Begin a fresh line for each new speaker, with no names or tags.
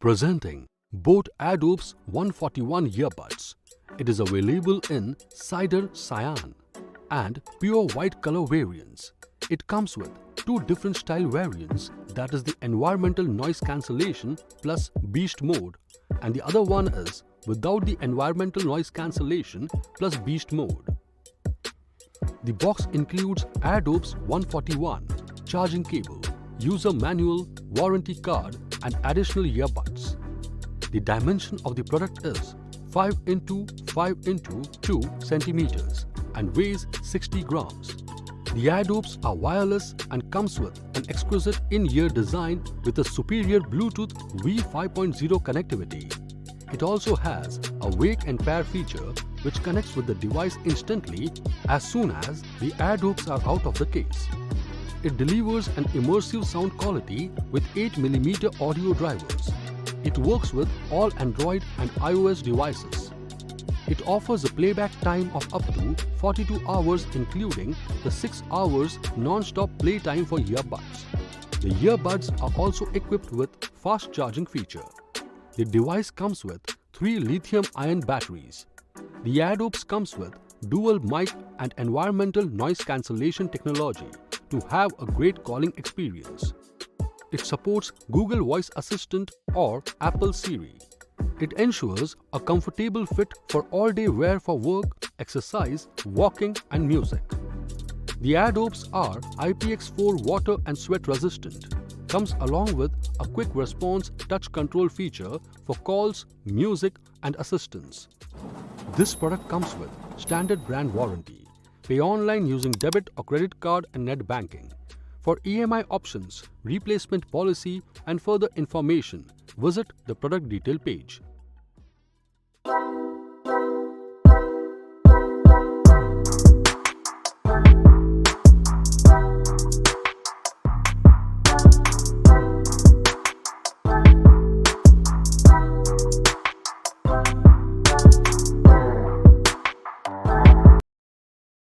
Presenting boAt Airdopes 141 earbuds. It is available in cider cyan and pure white color variants. It comes with two different style variants, that is the environmental noise cancellation plus beast mode, and the other one is without the environmental noise cancellation plus beast mode. The box includes Airdopes 141, charging cable, user manual, warranty card and additional earbuds. The dimension of the product is 5 into 5 into 2 centimeters and weighs 60 grams. The Airdopes are wireless and comes with an exquisite in-ear design with a superior Bluetooth V5.0 connectivity. It also has a wake and pair feature which connects with the device instantly as soon as the Airdopes are out of the case. It delivers an immersive sound quality with 8mm audio drivers. It works with all Android and iOS devices. It offers a playback time of up to 42 hours including the 6 hours non-stop playtime for earbuds. The earbuds are also equipped with fast charging feature. The device comes with 3 lithium-ion batteries. The Airdopes comes with dual mic and environmental noise cancellation technology to have a great calling experience. It supports Google Voice Assistant or Apple Siri. It ensures a comfortable fit for all-day wear for work, exercise, walking and music. The Airdopes are IPX4 water and sweat resistant. Comes along with a quick response touch control feature for calls, music and assistance. This product comes with standard brand warranty. Pay online using debit or credit card and net banking. For EMI options, replacement policy and further information, visit the product detail page.